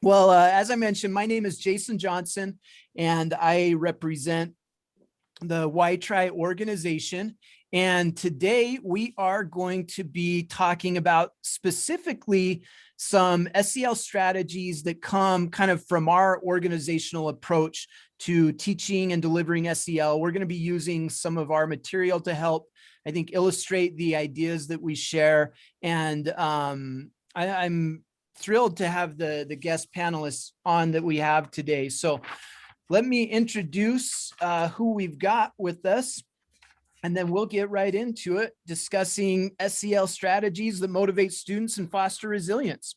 Well, as I mentioned, my name is Jason Johnson, and I represent the WhyTry organization. And today we are going to be talking about specifically some SEL strategies that come kind of from our organizational approach to teaching and delivering SEL. We're going to be using some of our material to help, I think, illustrate the ideas that we share. And I'm thrilled to have the guest panelists on that we have today. So let me introduce who we've got with us, and then we'll get right into it, discussing SEL strategies that motivate students and foster resilience.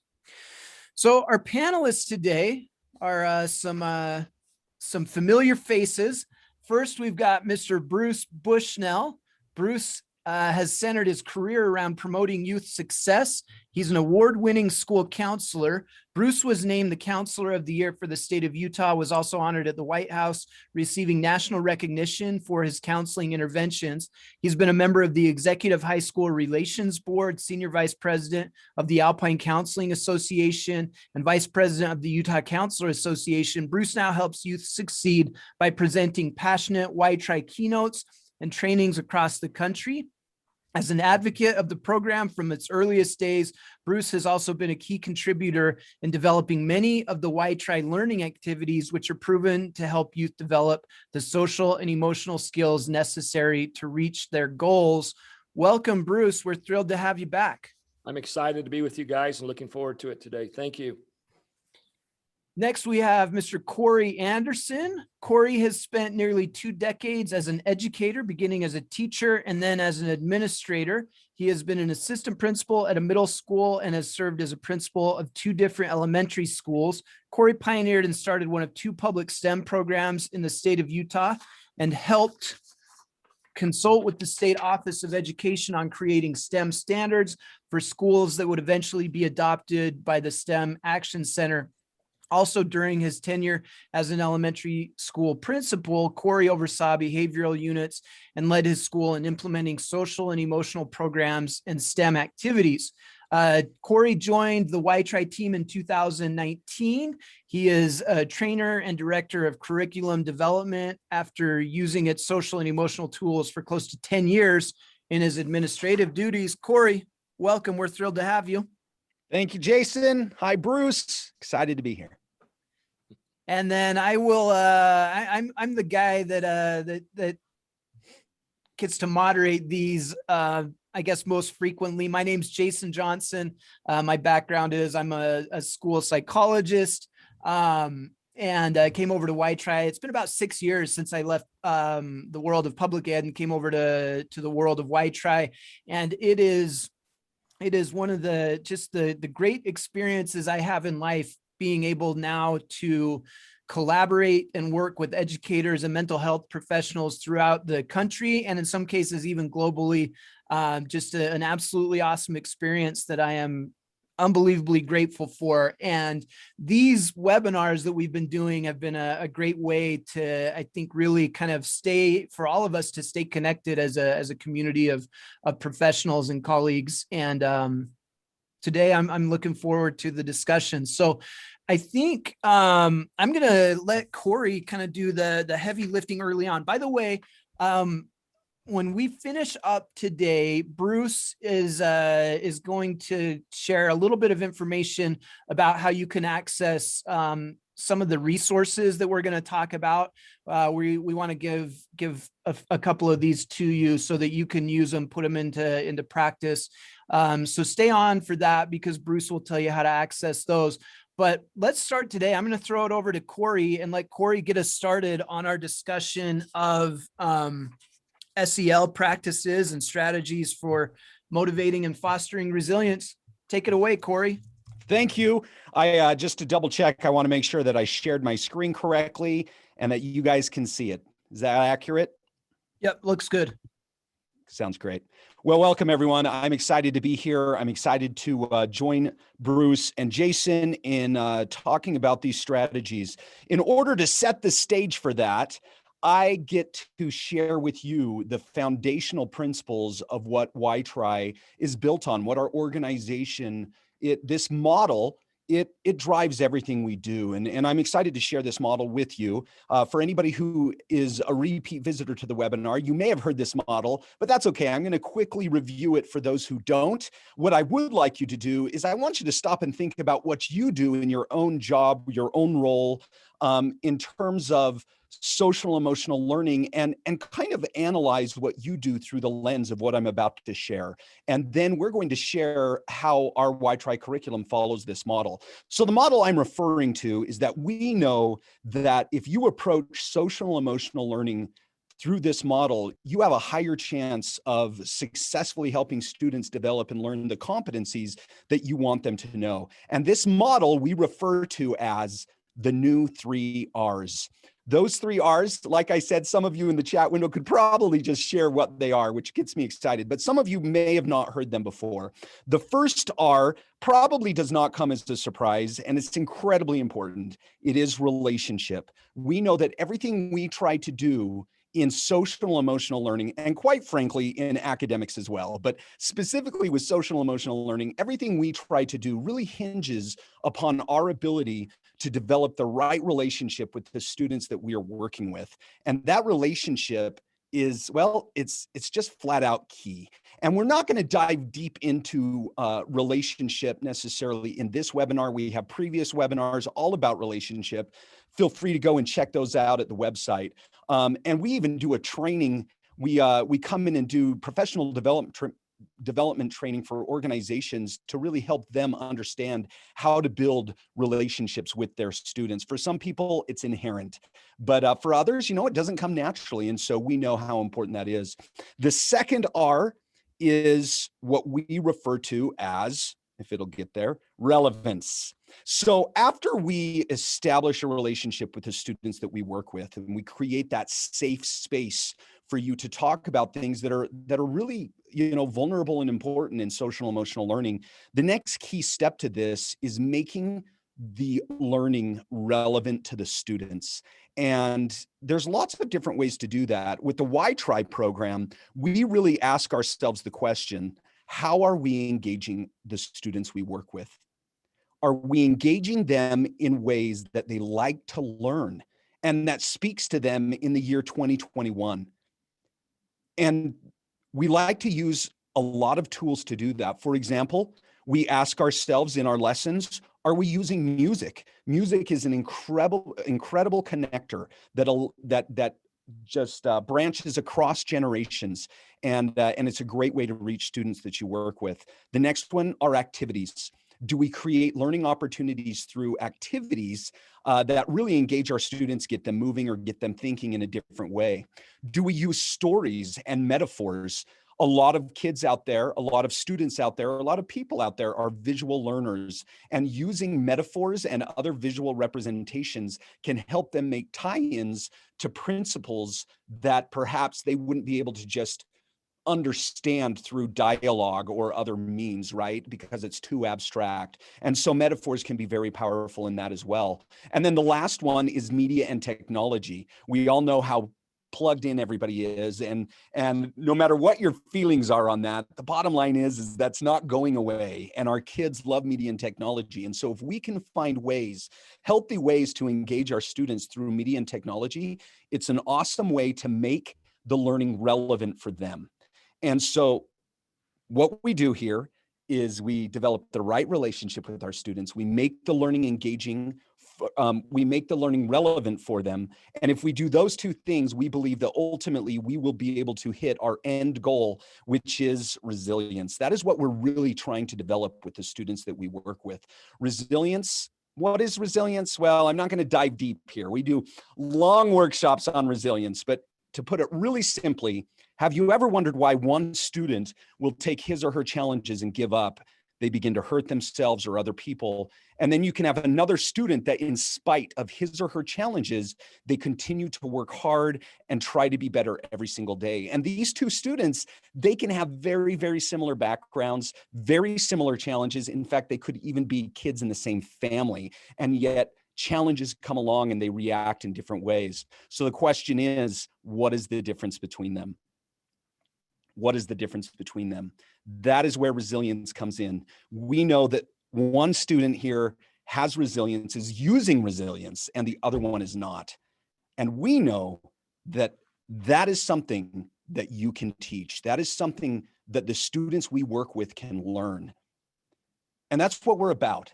So our panelists today are some familiar faces. First, we've got Mr. Bruce Bushnell. Bruce has centered his career around promoting youth success. He's an award-winning school counselor. Bruce was named the Counselor of the Year for the state of Utah, was also honored at the White House, receiving national recognition for his counseling interventions. He's been a member of the Executive High School Relations Board, Senior Vice President of the Alpine Counseling Association, and Vice President of the Utah Counselor Association. Bruce now helps youth succeed by presenting passionate WhyTry keynotes and trainings across the country. As an advocate of the program from its earliest days, Bruce has also been a key contributor in developing many of the WhyTry learning activities, which are proven to help youth develop the social and emotional skills necessary to reach their goals. Welcome, Bruce. We're thrilled to have you back. I'm excited to be with you guys and looking forward to it today. Thank you. Next, we have Mr. Corey Anderson. Corey has spent nearly 2 decades as an educator, beginning as a teacher and then as an administrator. He has been an assistant principal at a middle school and has served as a principal of 2 different elementary schools. Corey pioneered and started one of 2 public STEM programs in the state of Utah and helped consult with the State Office of Education on creating STEM standards for schools that would eventually be adopted by the STEM Action Center. Also, during his tenure as an elementary school principal, Corey oversaw behavioral units and led his school in implementing social and emotional programs and STEM activities. Corey joined the WhyTry team in 2019. He is a trainer and director of curriculum development after using its social and emotional tools for close to 10 years in his administrative duties. Corey, welcome. We're thrilled to have you. Thank you, Jason. Hi, Bruce. Excited to be here. And then I will. I'm the guy that gets to moderate these. I guess most frequently. My name's Jason Johnson. My background is I'm a school psychologist, and I came over to WhyTry. It's been about 6 years since I left the world of public ed and came over to the world of WhyTry, and it is one of the great experiences I have in life, being able now to collaborate and work with educators and mental health professionals throughout the country, and in some cases even globally. Just an absolutely awesome experience that I am unbelievably grateful for. And these webinars that we've been doing have been a great way to, I think, really kind of for all of us to stay connected as a community of professionals and colleagues. And today I'm looking forward to the discussion. So I think I'm going to let Corey kind of do the heavy lifting early on. By the way, when we finish up today, Bruce is going to share a little bit of information about how you can access some of the resources that we're going to talk about. We want to give a couple of these to you so that you can use them, put them into practice. So stay on for that, because Bruce will tell you how to access those. But let's start today. I'm going to throw it over to Corey and let Corey get us started on our discussion of SEL practices and strategies for motivating and fostering resilience. Take it away, Corey. Thank you. I just to double check, I want to make sure that I shared my screen correctly and that you guys can see it. Is that accurate? Yep, looks good. Sounds great. Well, welcome everyone. I'm excited to be here. I'm excited to join Bruce and Jason in talking about these strategies. In order to set the stage for that, I get to share with you the foundational principles of what WhyTry is built on, what our organization, this model it drives everything we do. And I'm excited to share this model with you. For anybody who is a repeat visitor to the webinar, you may have heard this model, but that's okay. I'm going to quickly review it for those who don't. What I would like you to do is I want you to stop and think about what you do in your own job, your own role, in terms of social emotional learning, and kind of analyze what you do through the lens of what I'm about to share. And then we're going to share how our WhyTry curriculum follows this model. So the model I'm referring to is that we know that if you approach social emotional learning through this model, you have a higher chance of successfully helping students develop and learn the competencies that you want them to know. And this model we refer to as the new 3 R's. Those 3 R's, like I said, some of you in the chat window could probably just share what they are, which gets me excited, but some of you may have not heard them before. The first R probably does not come as a surprise, and it's incredibly important. It is relationship. We know that everything we try to do in social emotional learning, and quite frankly, in academics as well, but specifically with social emotional learning, everything we try to do really hinges upon our ability to develop the right relationship with the students that we are working with. And that relationship is, well, it's just flat out key. And we're not going to dive deep into relationship necessarily in this webinar. We have previous webinars all about relationship. Feel free to go and check those out at the website. And we even do a training. We come in and do professional development training for organizations to really help them understand how to build relationships with their students. For some people, it's inherent, but for others, it doesn't come naturally. And so we know how important that is. The second R is what we refer to as, if it'll get there, relevance. So after we establish a relationship with the students that we work with, and we create that safe space for you to talk about things that are really, vulnerable and important in social emotional learning, the next key step to this is making the learning relevant to the students. And there's lots of different ways to do that. With the WhyTry program, we really ask ourselves the question, how are we engaging the students we work with? Are we engaging them in ways that they like to learn and that speaks to them in the year 2021? And we like to use a lot of tools to do that. For example, we ask ourselves in our lessons, are we using music? Music is an incredible connector that just branches across generations. And it's a great way to reach students that you work with. The next one are activities. Do we create learning opportunities through activities that really engage our students, get them moving or get them thinking in a different way? Do we use stories and metaphors? A lot of kids out there, a lot of students out there, a lot of people out there are visual learners, and using metaphors and other visual representations can help them make tie-ins to principles that perhaps they wouldn't be able to just understand through dialogue or other means, right? Because it's too abstract. And so metaphors can be very powerful in that as well. And then the last one is media and technology. We all know how plugged in everybody is, and no matter what your feelings are on that, the bottom line is that's not going away, and our kids love media and technology. And so if we can find ways, healthy ways to engage our students through media and technology, it's an awesome way to make the learning relevant for them. And so what we do here is we develop the right relationship with our students. We make the learning engaging. We make the learning relevant for them. And if we do those two things, we believe that ultimately we will be able to hit our end goal, which is resilience. That is what we're really trying to develop with the students that we work with. Resilience. What is resilience? Well, I'm not going to dive deep here. We do long workshops on resilience, but to put it really simply, have you ever wondered why one student will take his or her challenges and give up? They begin to hurt themselves or other people. And then you can have another student that in spite of his or her challenges, they continue to work hard and try to be better every single day. And these two students, they can have very, very similar backgrounds, very similar challenges. In fact, they could even be kids in the same family, and yet challenges come along and they react in different ways. So the question is, what is the difference between them? What is the difference between them? That is where resilience comes in. We know that one student here has resilience, is using resilience, and the other one is not. And we know that that is something that you can teach. That is something that the students we work with can learn. And that's what we're about.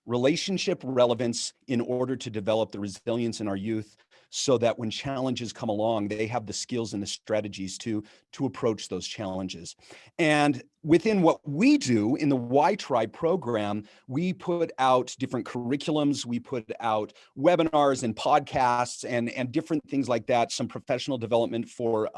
Relationship relevance in order to develop the resilience in our youth so that when challenges come along, they have the skills and the strategies to approach those challenges. And within what we do in the WhyTry program, we put out different curriculums, we put out webinars and podcasts and different things like that, some professional development for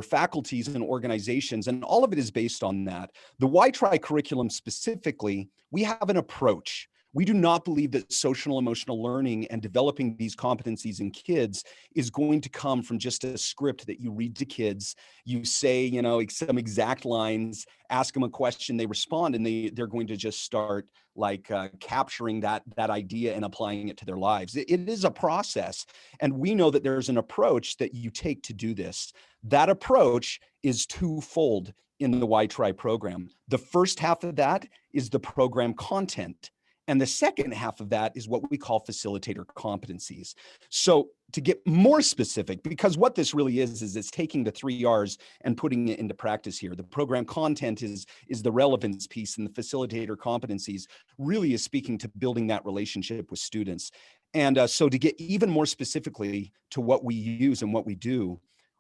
faculties and organizations, and all of it is based on that. The WhyTry curriculum specifically, we have an approach. We do not believe that social emotional learning and developing these competencies in kids is going to come from just a script that you read to kids. You say, you know, some exact lines, ask them a question, they respond, and they're going to just start like capturing that idea and applying it to their lives. It is a process. And we know that there's an approach that you take to do this. That approach is twofold in the WhyTry program. The first half of that is the program content. And the second half of that is what we call facilitator competencies. So to get more specific, because what this really is it's taking the 3 R's and putting it into practice here. The program content is the relevance piece, and the facilitator competencies really is speaking to building that relationship with students. And so to get even more specifically to what we use and what we do,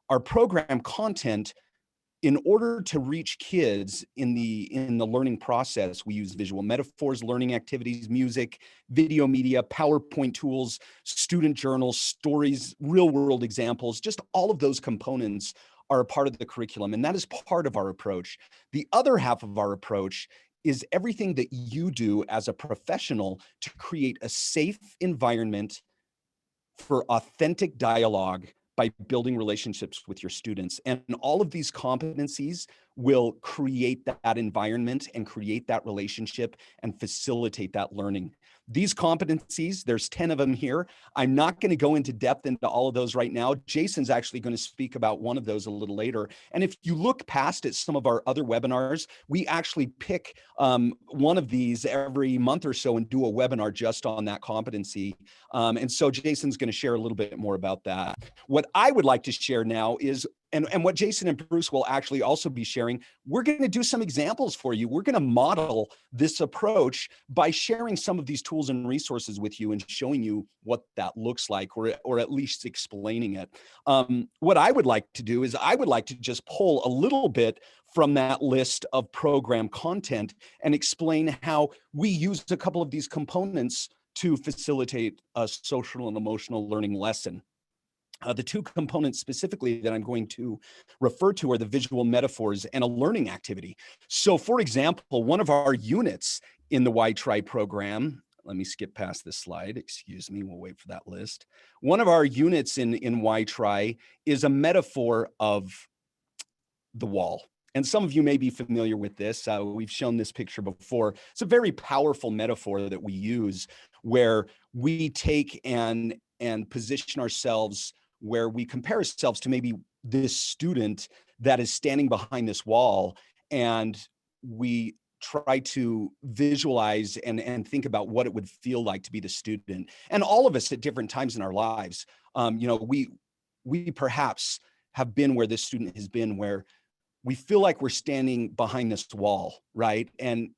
our program content, in order to reach kids in the learning process, we use visual metaphors, learning activities, music, video media, PowerPoint tools, student journals, stories, real world examples. Just all of those components are a part of the curriculum, and that is part of our approach. The other half of our approach is everything that you do as a professional to create a safe environment for authentic dialogue by building relationships with your students. And all of these competencies will create that environment and create that relationship and facilitate that learning. These competencies, there's 10 of them here. I'm not going to go into depth into all of those right now. Jason's actually going to speak about one of those a little later. And if you look past at some of our other webinars, we actually pick one of these every month or so and do a webinar just on that competency. And so Jason's going to share a little bit more about that. What I would like to share now is, and what Jason and Bruce will actually also be sharing, we're going to do some examples for you. We're going to model this approach by sharing some of these tools and resources with you and showing you what that looks like, or at least explaining it. What I would like to do is I would like to just pull a little bit from that list of program content and explain how we use a couple of these components to facilitate a social and emotional learning lesson. The two components specifically that I'm going to refer to are the visual metaphors and a learning activity. So for example, one of our units in the WhyTry program, let me skip past this slide, excuse me, we'll wait for that list. One of our units in WhyTry is a metaphor of the wall. And some of you may be familiar with this. We've shown this picture before. It's a very powerful metaphor that we use where we take and position ourselves, where we compare ourselves to maybe this student that is standing behind this wall, and we try to visualize and think about what it would feel like to be the student. And all of us at different times in our lives, we perhaps have been where this student has been, where we feel like we're standing behind this wall, right? And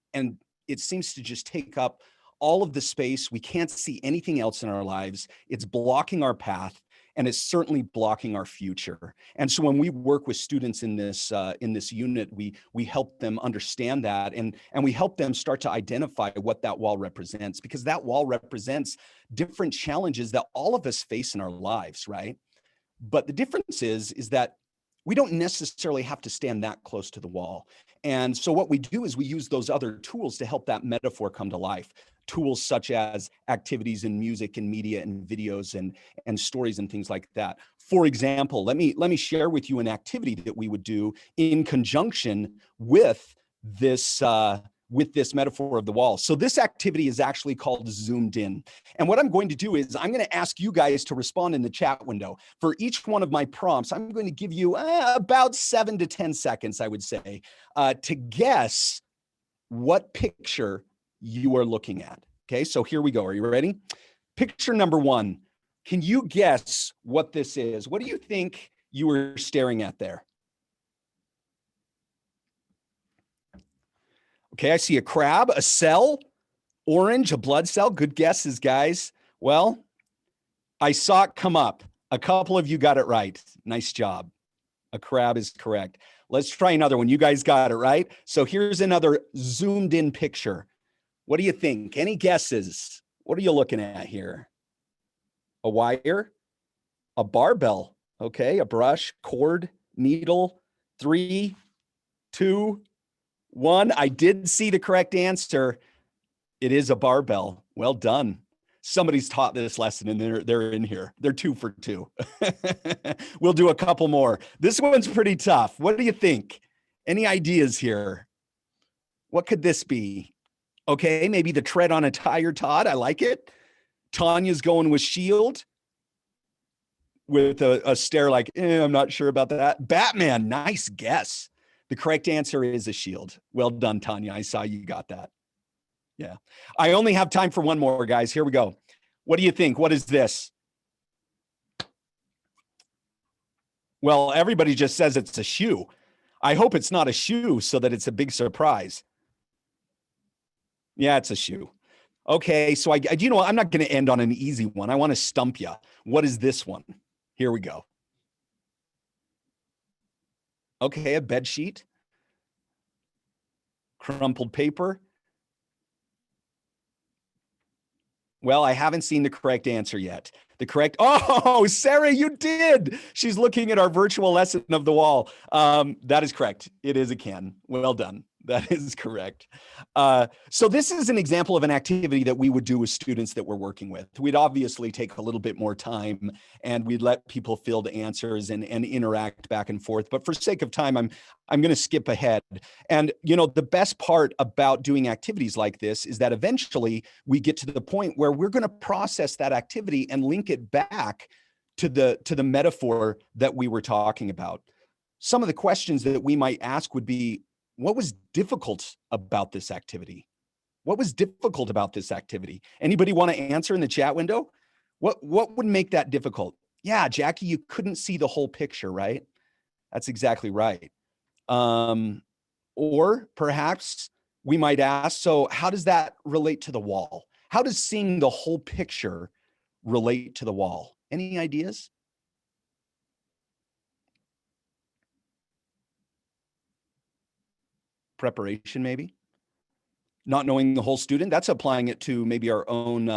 it seems to just take up all of the space. We can't see anything else in our lives. It's blocking our path, and it's certainly blocking our future. And so when we work with students in this unit, we help them understand that, and we help them start to identify what that wall represents, because that wall represents different challenges that all of us face in our lives, right? But the difference is that we don't necessarily have to stand that close to the wall. And so what we do is we use those other tools to help that metaphor come to life. Tools such as activities in music and media and videos and stories and things like that. For example, let me share with you an activity that we would do in conjunction with this metaphor of the wall. So this activity is actually called Zoomed In. And what I'm going to do is I'm going to ask you guys to respond in the chat window. For each one of my prompts, I'm going to give you about 7 to 10 seconds, I would say, to guess what picture you are looking at. Okay, so here we go. Are you ready? Picture number one. Can you guess what this is? What do you think you were staring at there? Okay, I see a crab, a cell, orange, a blood cell. Good guesses, guys. Well, I saw it come up. A couple of you got it right. Nice job. A crab is correct. Let's try another one. You guys got it right. So here's another zoomed in picture. What do you think? Any guesses? What are you looking at here? A wire, a barbell, okay, a brush, cord, needle. 3, 2, 1. I did see the correct answer. It is a barbell. Well done. Somebody's taught this lesson and they're in here. They're 2 for 2. We'll do a couple more. This one's pretty tough. What do you think? Any ideas here? What could this be? Okay, maybe the tread on a tire, Todd. I like it. Tanya's going with shield with a stare like, I'm not sure about that. Batman, nice guess. The correct answer is a shield. Well done, Tanya. I saw you got that. Yeah. I only have time for one more, guys. Here we go. What do you think? What is this? Well, everybody just says it's a shoe. I hope it's not a shoe so that it's a big surprise. Yeah, it's a shoe. Okay, so you know what? I'm not going to end on an easy one. I want to stump you. What is this one? Here we go. Okay, a bed sheet. Crumpled paper. Well, I haven't seen the correct answer yet. Oh, Sarah, you did. She's looking at our virtual lesson of the wall. That is correct. It is a can. Well done. That is correct. So this is an example of an activity that we would do with students that we're working with. We'd obviously take a little bit more time and we'd let people fill the answers and interact back and forth. But for sake of time, I'm going to skip ahead. And, you know, the best part about doing activities like this is that eventually we get to the point where we're going to process that activity and link it back to the metaphor that we were talking about. Some of the questions that we might ask would be, what was difficult about this activity? What was difficult about this activity? Anybody want to answer in the chat window? What would make that difficult? Yeah, Jackie, you couldn't see the whole picture, right? That's exactly right. Or perhaps we might ask, so how does that relate to the wall? How does seeing the whole picture relate to the wall? Any ideas? Preparation, maybe? Not knowing the whole student, that's applying it to maybe our own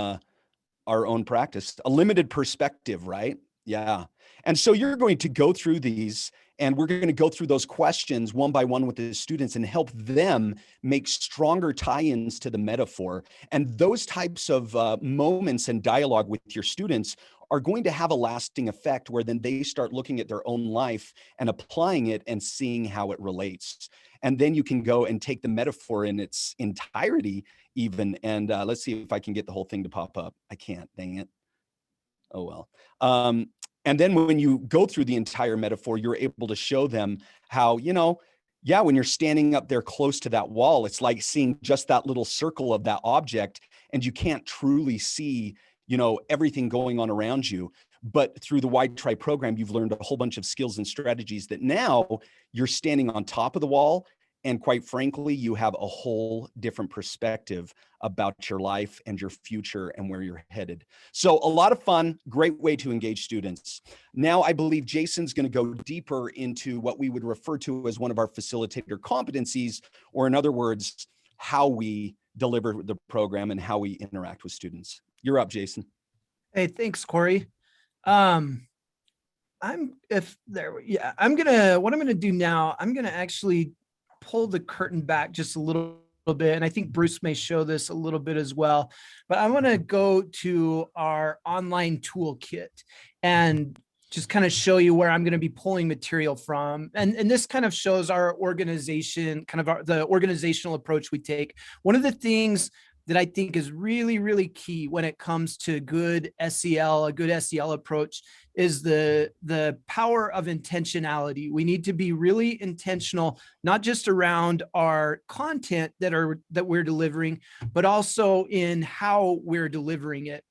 practice. A limited perspective, right? Yeah. And so you're going to go through these and we're going to go through those questions one by one with the students and help them make stronger tie-ins to the metaphor. And those types of moments and dialogue with your students are going to have a lasting effect where then they start looking at their own life and applying it and seeing how it relates. And then you can go and take the metaphor in its entirety even. And let's see if I can get the whole thing to pop up. I can't, dang it. Oh, well. And then when you go through the entire metaphor, you're able to show them how, you know, yeah, when you're standing up there close to that wall, it's like seeing just that little circle of that object and you can't truly see, you know, everything going on around you. But through the WhyTry program, you've learned a whole bunch of skills and strategies that now you're standing on top of the wall. And quite frankly, you have a whole different perspective about your life and your future and where you're headed. So a lot of fun, great way to engage students. Now, I believe Jason's going to go deeper into what we would refer to as one of our facilitator competencies, or in other words, how we deliver the program and how we interact with students. You're up, Jason. Hey, thanks, Corey. What I'm gonna do now, I'm gonna actually pull the curtain back just a little bit. And I think Bruce may show this a little bit as well, but I want to go to our online toolkit and just kind of show you where I'm going to be pulling material from. And this kind of shows our organization, kind of the organizational approach we take. One of the things that I think is really, really key when it comes to good SEL, a good SEL approach, is the power of intentionality. We need to be really intentional, not just around our content that we're delivering, but also in how we're delivering it.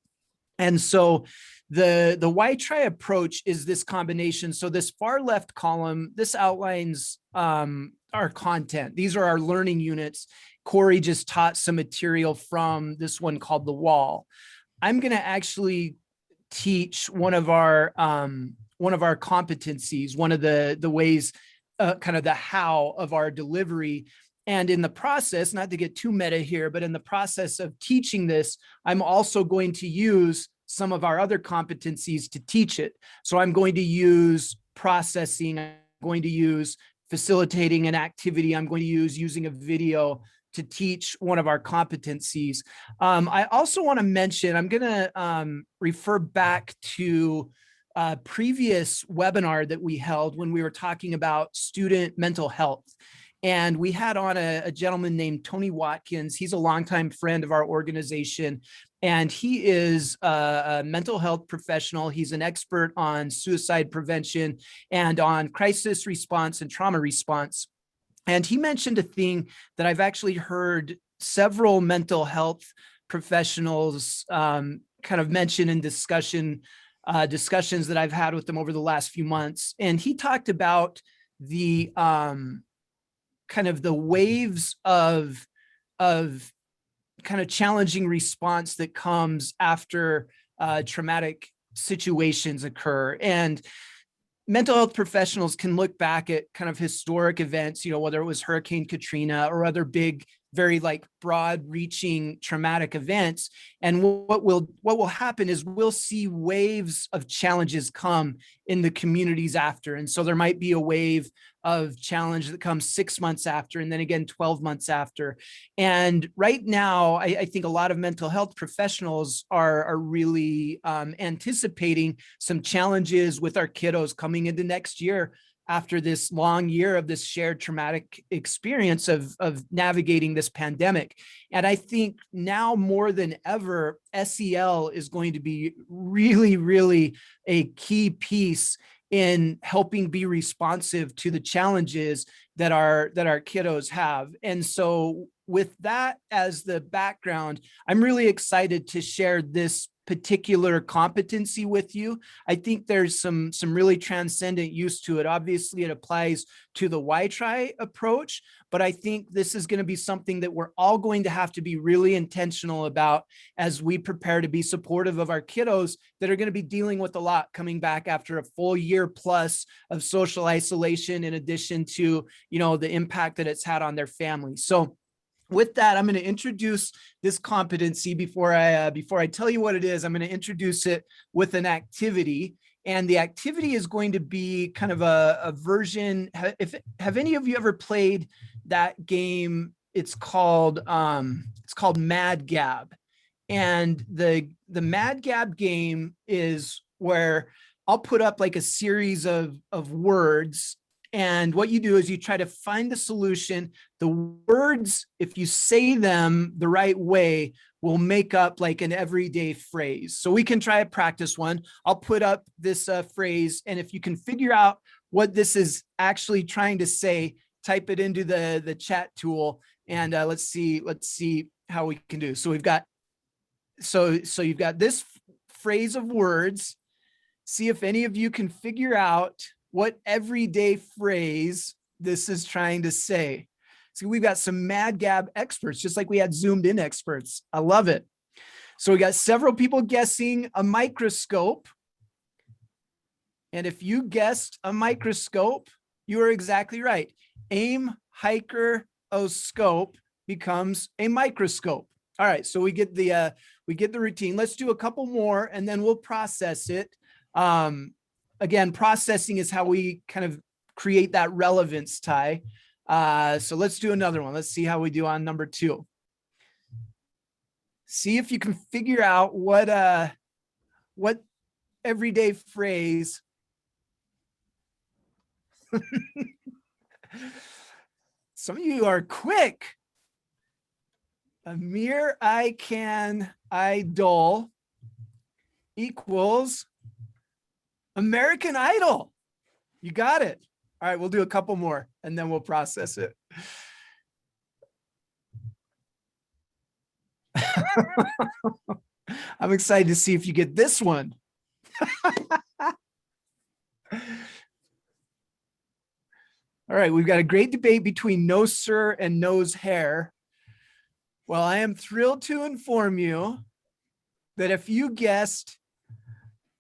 And so the WhyTry approach is this combination. So this far left column, this outlines our content. These are our learning units. Corey just taught some material from this one called The Wall. I'm going to actually teach one of our competencies, one of the ways, kind of the how of our delivery. And in the process, not to get too meta here, but in the process of teaching this, I'm also going to use some of our other competencies to teach it. So I'm going to use processing, I'm going to use facilitating an activity, I'm going to use using a video to teach one of our competencies. I also want to mention, I'm going to refer back to a previous webinar that we held when we were talking about student mental health. And we had on a gentleman named Tony Watkins. He's a longtime friend of our organization, and he is a mental health professional. He's an expert on suicide prevention and on crisis response and trauma response. And he mentioned a thing that I've actually heard several mental health professionals kind of mention in discussions that I've had with them over the last few months. And he talked about the kind of the waves of kind of challenging response that comes after traumatic situations occur. And mental health professionals can look back at kind of historic events, whether it was Hurricane Katrina or other big, very like broad reaching traumatic events. And what will happen is we'll see waves of challenges come in the communities after. And so there might be a wave of challenge that comes 6 months after, and then again, 12 months after. And right now, I think a lot of mental health professionals are really anticipating some challenges with our kiddos coming into next year after this long year of this shared traumatic experience of navigating this pandemic. And I think now more than ever, SEL is going to be really, really a key piece in helping be responsive to the challenges that our kiddos have. And so with that as the background, I'm really excited to share this particular competency with you. I think there's some really transcendent use to it. Obviously, it applies to the WhyTry approach, but I think this is going to be something that we're all going to have to be really intentional about as we prepare to be supportive of our kiddos that are going to be dealing with a lot coming back after a full year plus of social isolation, in addition to, the impact that it's had on their family. So with that, I'm going to introduce this competency. Before I tell you what it is, I'm going to introduce it with an activity. And the activity is going to be kind of a version. Have any of you ever played that game? It's called Mad Gab. And the Mad Gab game is where I'll put up like a series of words. And what you do is you try to find the solution. The words, if you say them the right way, will make up like an everyday phrase. So we can try to practice one. I'll put up this phrase. And if you can figure out what this is actually trying to say, type it into the chat tool. And let's see how we can do. So we've got, so you've got this phrase of words. See if any of you can figure out what everyday phrase this is trying to say. So we've got some Mad Gab experts, just like we had zoomed in experts. I love it. So we got several people guessing a microscope. And if you guessed a microscope, you are exactly right. Aim, hiker, o scope becomes a microscope. All right, so we get the routine. Let's do a couple more and then we'll process it. Again, processing is how we kind of create that relevance, Ty. So let's do another one. Let's see how we do on number 2. See if you can figure out what everyday phrase. Some of you are quick. Amir I Can Idol equals American Idol. You got it. All right, we'll do a couple more and then we'll process it. I'm excited to see if you get this one. All right, we've got a great debate between No Sir and Nose Hair. Well, I am thrilled to inform you that if you guessed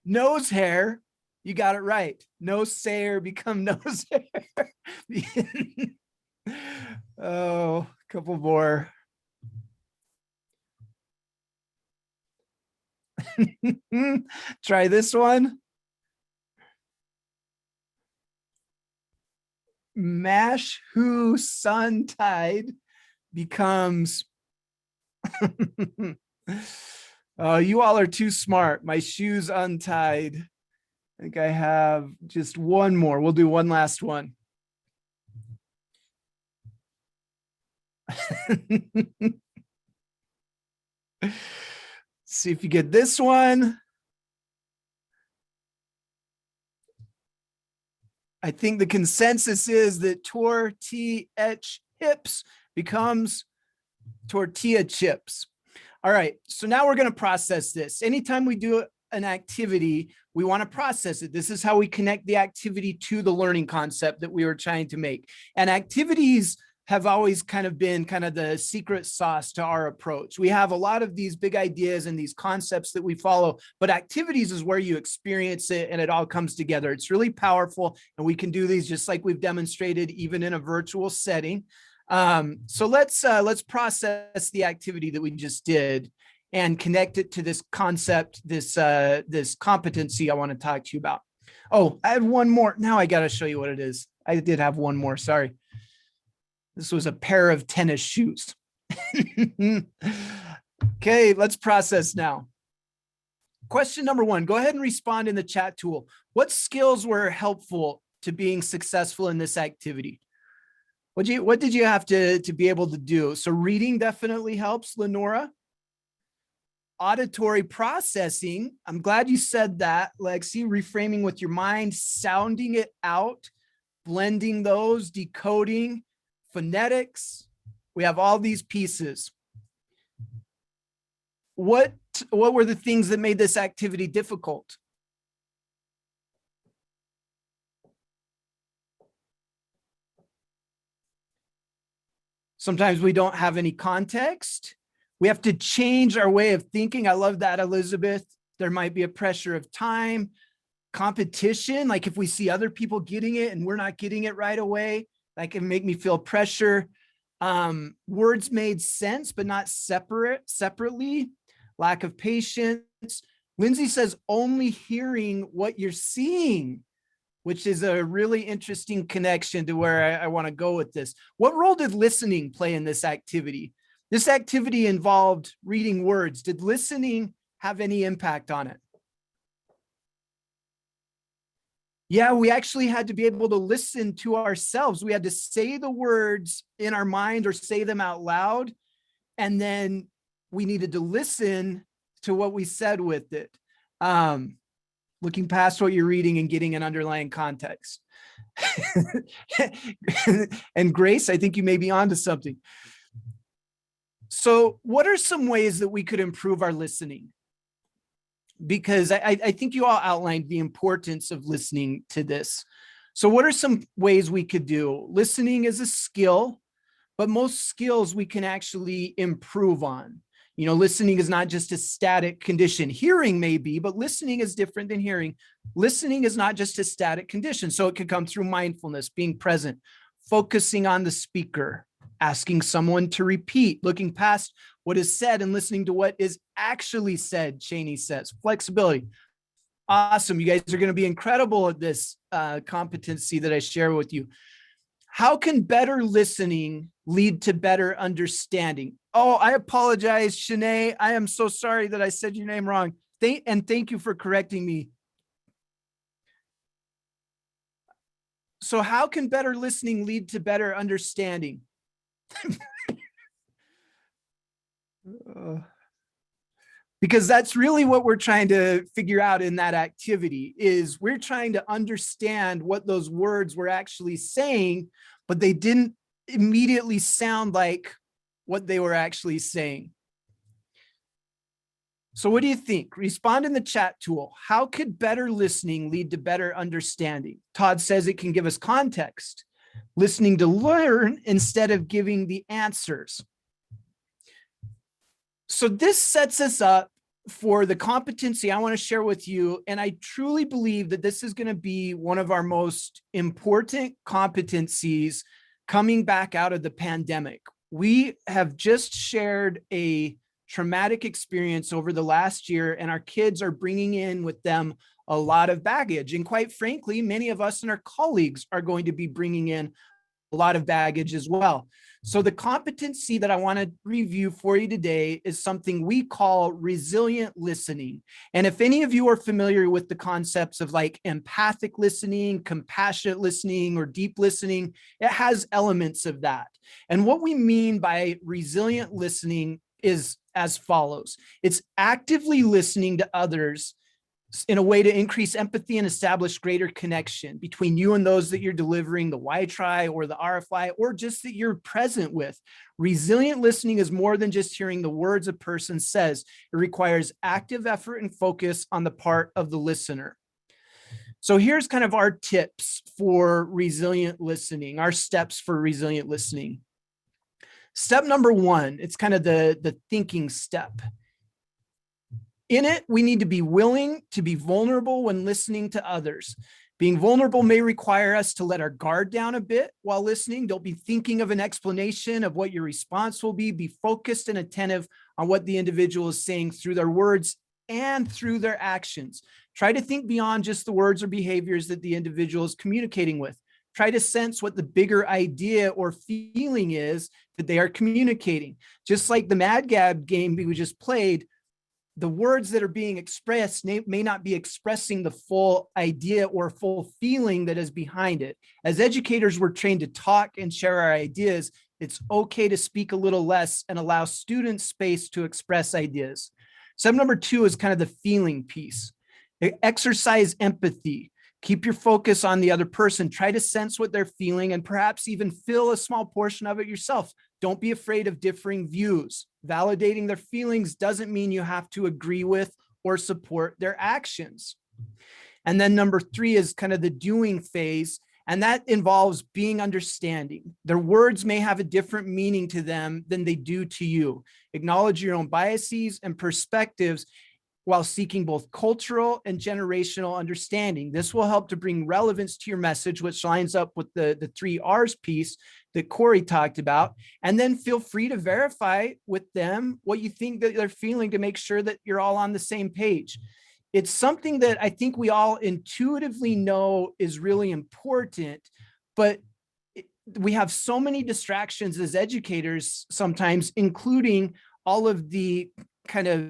nose hair, you got it right. No sayer become nose hair. Oh, a couple more. Try this one. Mash who sun tied becomes oh, you all are too smart. My shoes untied. I think I have just one more. We'll do one last one. See if you get this one. I think the consensus is that tortilla chips becomes tortilla chips. All right, so now we're going to process this. Anytime we do an activity, we want to process it. This is how we connect the activity to the learning concept that we were trying to make. And activities have always kind of been kind of the secret sauce to our approach. We have a lot of these big ideas and these concepts that we follow, but activities is where you experience it and it all comes together. It's really powerful, and we can do these just like we've demonstrated even in a virtual setting. So let's process the activity that we just did and connect it to this concept, this competency I want to talk to you about. Oh, I had one more. Now I got to show you what it is. I did have one more. Sorry. This was a pair of tennis shoes. Okay, let's process now. Question number one, go ahead and respond in the chat tool. What skills were helpful to being successful in this activity? What did you have to be able to do? So reading definitely helps, Lenora. Auditory processing. I'm glad you said that, Lexi. Reframing with your mind, sounding it out, blending those, decoding, phonetics. We have all these pieces. What were the things that made this activity difficult? Sometimes we don't have any context. We have to change our way of thinking. I love that, Elizabeth. There might be a pressure of time, competition. Like if we see other people getting it and we're not getting it right away, that can make me feel pressure. Words made sense, but not separately. Lack of patience. Lindsay says only hearing what you're seeing, which is a really interesting connection to where I want to go with this. What role did listening play in this activity? This activity involved reading words. Did listening have any impact on it? Yeah, we actually had to be able to listen to ourselves. We had to say the words in our mind or say them out loud. And then we needed to listen to what we said with it. Looking past what you're reading and getting an underlying context. And Grace, I think you may be onto something. So what are some ways that we could improve our listening? Because I think you all outlined the importance of listening to this. So what are some ways we could do? Listening is a skill, but most skills we can actually improve on. You know, listening is not just a static condition. Hearing may be, but listening is different than hearing. Listening is not just a static condition. So it could come through mindfulness, being present, focusing on the speaker, asking someone to repeat, looking past what is said and listening to what is actually said, Cheney says. Flexibility. Awesome. You guys are going to be incredible at this competency that I share with you. How can better listening lead to better understanding? Oh, I apologize, Shanae. I am so sorry that I said your name wrong. Thank you for correcting me. So how can better listening lead to better understanding? Because that's really what we're trying to figure out in that activity is we're trying to understand what those words were actually saying, but they didn't immediately sound like what they were actually saying. So what do you think? Respond in the chat tool. How could better listening lead to better understanding? Todd says it can give us context, listening to learn instead of giving the answers. So this sets us up for the competency I want to share with you. And I truly believe that this is going to be one of our most important competencies coming back out of the pandemic. We have just shared a traumatic experience over the last year, and our kids are bringing in with them a lot of baggage. And quite frankly, many of us and our colleagues are going to be bringing in a lot of baggage as well. So the competency that I want to review for you today is something we call resilient listening. And if any of you are familiar with the concepts of like empathic listening, compassionate listening, or deep listening, it has elements of that. And what we mean by resilient listening is as follows. It's actively listening to others in a way to increase empathy and establish greater connection between you and those that you're delivering the WhyTry or the RFI, or just that you're present with. Resilient listening is more than just hearing the words a person says. It requires active effort and focus on the part of the listener. So here's kind of our tips for resilient listening, our steps for resilient listening. Step number one, it's kind of the thinking step. In it, we need to be willing to be vulnerable when listening to others. Being vulnerable may require us to let our guard down a bit while listening. Don't be thinking of an explanation of what your response will be. Be focused and attentive on what the individual is saying through their words and through their actions. Try to think beyond just the words or behaviors that the individual is communicating with. Try to sense what the bigger idea or feeling is that they are communicating. Just like the Mad Gab game we just played, the words that are being expressed may not be expressing the full idea or full feeling that is behind it. As educators, we're trained to talk and share our ideas. It's okay to speak a little less and allow students space to express ideas. Step number two is kind of the feeling piece. Exercise empathy. Keep your focus on the other person. Try to sense what they're feeling and perhaps even feel a small portion of it yourself. Don't be afraid of differing views. Validating their feelings doesn't mean you have to agree with or support their actions. And then number three is kind of the doing phase, and that involves being understanding. Their words may have a different meaning to them than they do to you. Acknowledge your own biases and perspectives while seeking both cultural and generational understanding. This will help to bring relevance to your message, which lines up with the 3 R's piece that Corey talked about. And then feel free to verify with them what you think that they're feeling to make sure that you're all on the same page. It's something that I think we all intuitively know is really important, but we have so many distractions as educators sometimes, including all of the kind of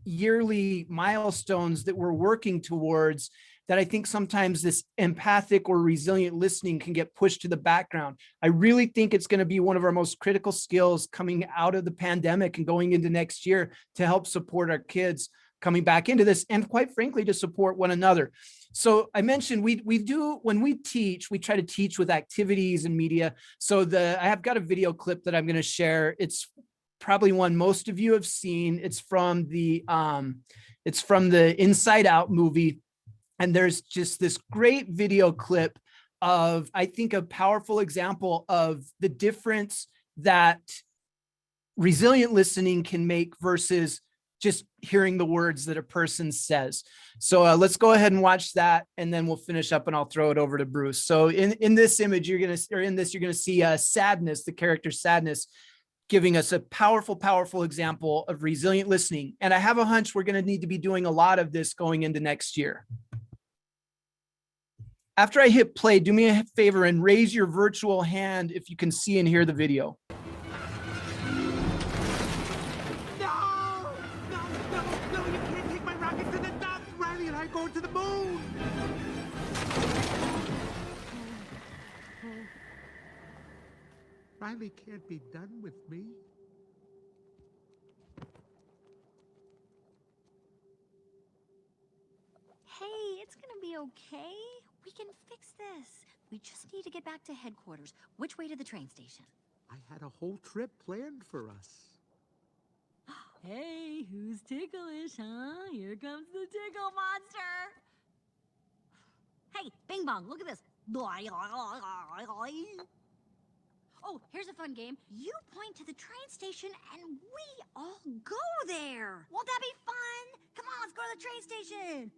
yearly milestones that we're working towards, that I think sometimes this empathic or resilient listening can get pushed to the background. I really think it's going to be one of our most critical skills coming out of the pandemic and going into next year to help support our kids coming back into this, and quite frankly, to support one another. So I mentioned we do, when we teach, we try to teach with activities and media. So I have got a video clip that I'm going to share. It's probably one most of you have seen. It's from the Inside Out movie. And there's just this great video clip of, I think, a powerful example of the difference that resilient listening can make versus just hearing the words that a person says. So let's go ahead and watch that, and then we'll finish up and I'll throw it over to Bruce. So in this image, you're going to see Sadness, the character Sadness, giving us a powerful, powerful example of resilient listening. And I have a hunch we're going to need to be doing a lot of this going into next year. After I hit play, do me a favor and raise your virtual hand if you can see and hear the video. No, you can't take my rocket to the depths. Riley and I are going to the moon. Riley can't be done with me. Hey, it's gonna be okay. We can fix this. We just need to get back to headquarters. Which way to the train station? I had a whole trip planned for us. Hey, who's ticklish, huh? Here comes the tickle monster. Hey, Bing Bong, look at this. Oh, here's a fun game. You point to the train station and we all go there. Won't that be fun? Come on, let's go to the train station.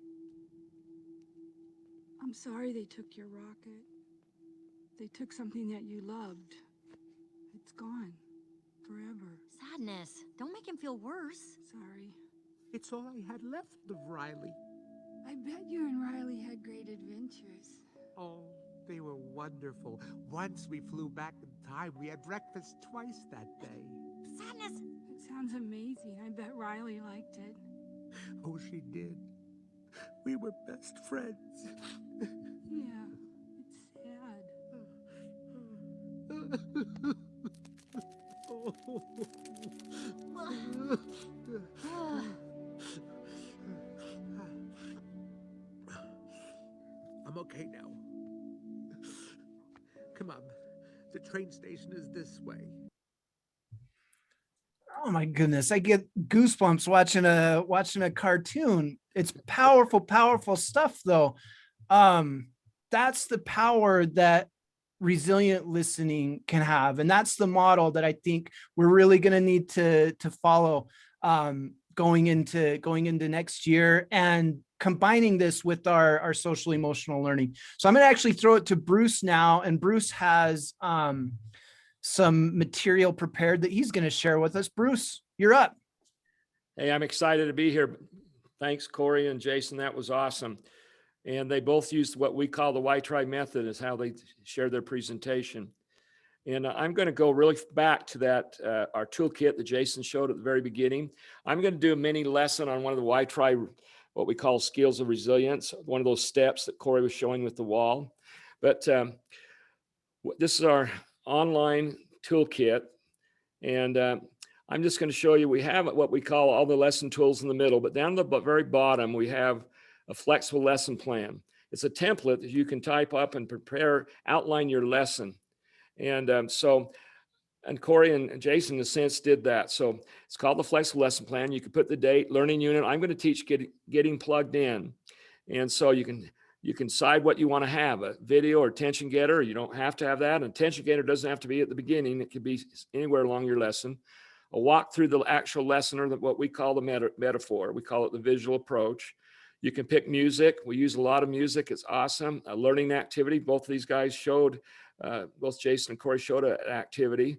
I'm sorry they took your rocket. They took something that you loved. It's gone. Forever. Sadness. Don't make him feel worse. Sorry. It's all I had left of Riley. I bet you and Riley had great adventures. Oh, they were wonderful. Once we flew back in time, we had breakfast twice that day. Sadness. It sounds amazing. I bet Riley liked it. Oh, she did. We were best friends. Yeah, it's sad. I'm okay now. Come on. The train station is this way. Oh my goodness, I get goosebumps watching a cartoon. It's powerful, powerful stuff though. That's the power that resilient listening can have. And that's the model that I think we're really going to need to follow going into next year, and combining this with our social emotional learning. So I'm going to actually throw it to Bruce now, and Bruce has some material prepared that he's going to share with us. Bruce, you're up. Hey, I'm excited to be here. Thanks, Corey and Jason. That was awesome. And they both used what we call the WhyTry method is how they shared their presentation. And I'm going to go really back to that, our toolkit that Jason showed at the very beginning. I'm going to do a mini lesson on one of the WhyTry, what we call skills of resilience, one of those steps that Corey was showing with the wall. But this is our online toolkit. And I'm just going to show you, we have what we call all the lesson tools in the middle, but down at the very bottom, we have a flexible lesson plan. It's a template that you can type up and outline your lesson. And and Corey and Jason, in a sense, did that. So it's called the flexible lesson plan. You can put the date, learning unit. I'm going to teach getting plugged in. And so you can decide what you want to have, a video or attention getter. You don't have to have that. An attention getter doesn't have to be at the beginning. It could be anywhere along your lesson. A walk through the actual lesson, or what we call the metaphor. We call it the visual approach. You can pick music. We use a lot of music. It's awesome. A learning activity. Both of these guys showed, both Jason and Corey showed an activity.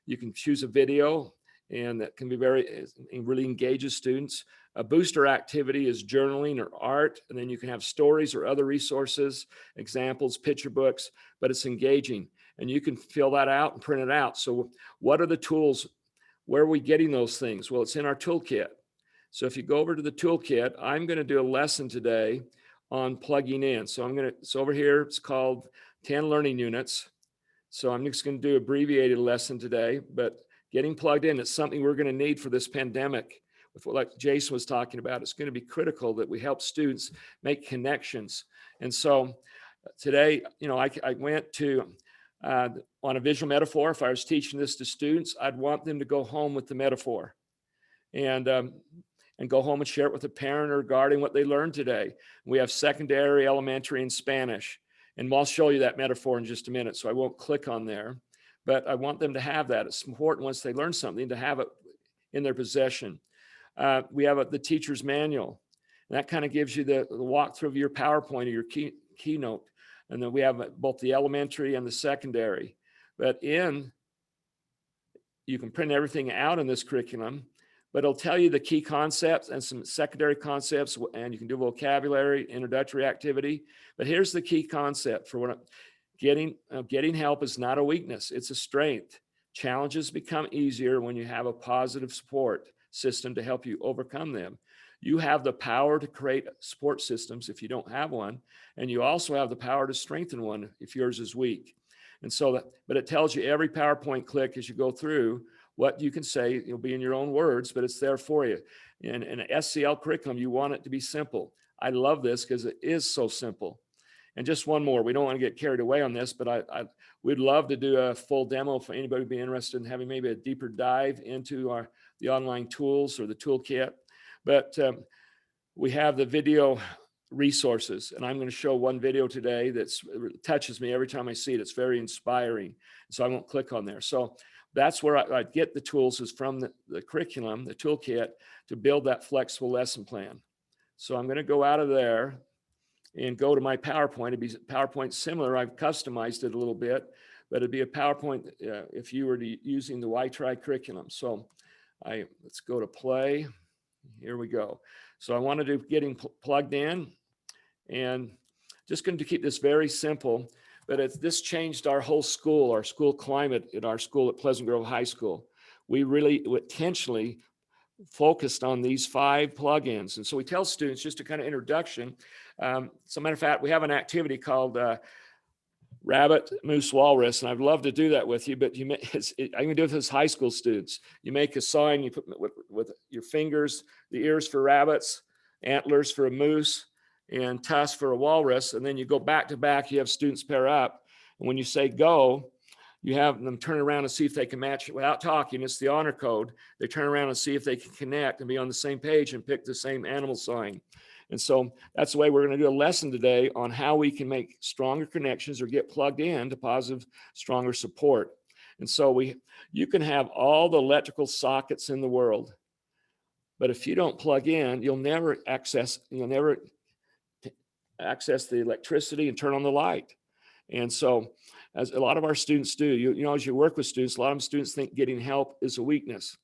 You can choose a video, and that can be really engages students. A booster activity is journaling or art, and then you can have stories or other resources, examples, picture books, but it's engaging. And you can fill that out and print it out. So what are the tools? Where are we getting those things? Well, it's in our toolkit. So if you go over to the toolkit, I'm going to do a lesson today on plugging in. So over here, it's called 10 learning units. So I'm just going to do an abbreviated lesson today, but getting plugged in, it's something we're going to need for this pandemic. With what, like Jason was talking about, it's going to be critical that we help students make connections. And so today, I went to, on a visual metaphor, if I was teaching this to students, I'd want them to go home with the metaphor and go home and share it with a parent or guardian what they learned today. We have secondary, elementary, and Spanish. And I'll show you that metaphor in just a minute, so I won't click on there. But I want them to have that. It's important once they learn something to have it in their possession. We have the teacher's manual. And that kind of gives you the walkthrough of your PowerPoint or your keynote. And then we have both the elementary and the secondary. But you can print everything out in this curriculum, but it'll tell you the key concepts and some secondary concepts, and you can do vocabulary, introductory activity. But here's the key concept for what getting help is not a weakness, it's a strength. Challenges become easier when you have a positive support system to help you overcome them. You have the power to create support systems if you don't have one, and you also have the power to strengthen one if yours is weak. And so, but it tells you every PowerPoint click as you go through what you can say. It'll be in your own words, but it's there for you. In an SCL curriculum, you want it to be simple. I love this because it is so simple. And just one more, we don't want to get carried away on this, but we'd love to do a full demo for anybody who'd be interested in having maybe a deeper dive into the online tools or the toolkit. But we have the video resources, and I'm going to show one video today that touches me every time I see it. It's very inspiring. So I won't click on there. So that's where I get the tools, is from the curriculum, the toolkit, to build that flexible lesson plan. So I'm going to go out of there and go to my PowerPoint. It'd be PowerPoint similar. I've customized it a little bit, but it'd be a PowerPoint if you were using the WhyTry curriculum. So let's go to play. Here we go. So I wanted to get him plugged in, and just going to keep this very simple. But this changed our whole school, our school climate at our school at Pleasant Grove High School. We really intentionally focused on these 5 plugins. And so we tell students, just a kind of introduction. As a matter of fact, we have an activity called Rabbit, Moose, Walrus, and I'd love to do that with you, but I can do it with as high school students. You make a sign, you put with your fingers, the ears for rabbits, antlers for a moose, and tusks for a walrus, and then you go back to back. You have students pair up, and when you say go, you have them turn around and see if they can match it without talking. It's the honor code. They turn around and see if they can connect and be on the same page and pick the same animal sign. And so that's the way we're going to do a lesson today on how we can make stronger connections or get plugged in to positive, stronger support. And so you can have all the electrical sockets in the world, but if you don't plug in, you'll never access the electricity and turn on the light. And so, as a lot of our students do, as you work with students, a lot of students think getting help is a weakness,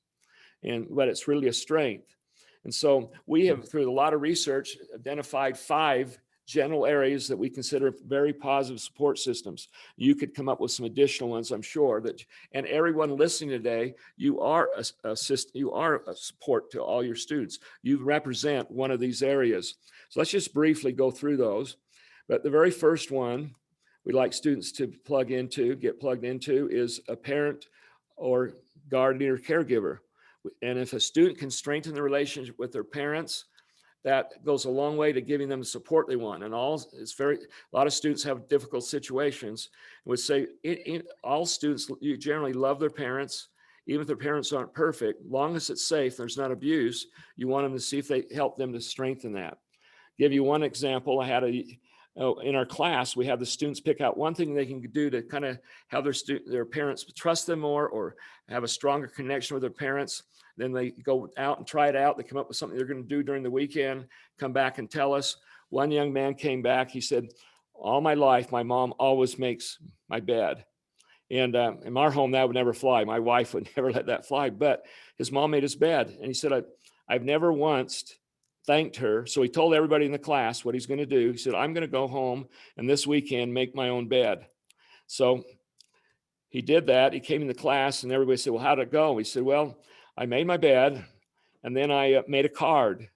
but it's really a strength. And so we have, through a lot of research, identified 5 general areas that we consider very positive support systems. You could come up with some additional ones, I'm sure. And everyone listening today, you are a support to all your students. You represent one of these areas. So let's just briefly go through those. But the very first one we'd like students to get plugged into, is a parent or guardian or caregiver. And if a student can strengthen the relationship with their parents, that goes a long way to giving them the support they want. And a lot of students have difficult situations. I would say all students generally love their parents, even if their parents aren't perfect. Long as it's safe, there's not abuse, you want them to see if they help them to strengthen that. Give you one example. I had in our class, we have the students pick out one thing they can do to kind of have their parents trust them more, or have a stronger connection with their parents. Then they go out and try it out. They come up with something they're going to do during the weekend, come back and tell us. One young man came back. He said, all my life, my mom always makes my bed. And in our home, that would never fly. My wife would never let that fly, but his mom made his bed. And he said, I've never once thanked her. So he told everybody in the class what he's going to do. He said, I'm going to go home and this weekend make my own bed. So he did that. He came in the class and everybody said, well, how'd it go? He said, well, I made my bed and then I made a card.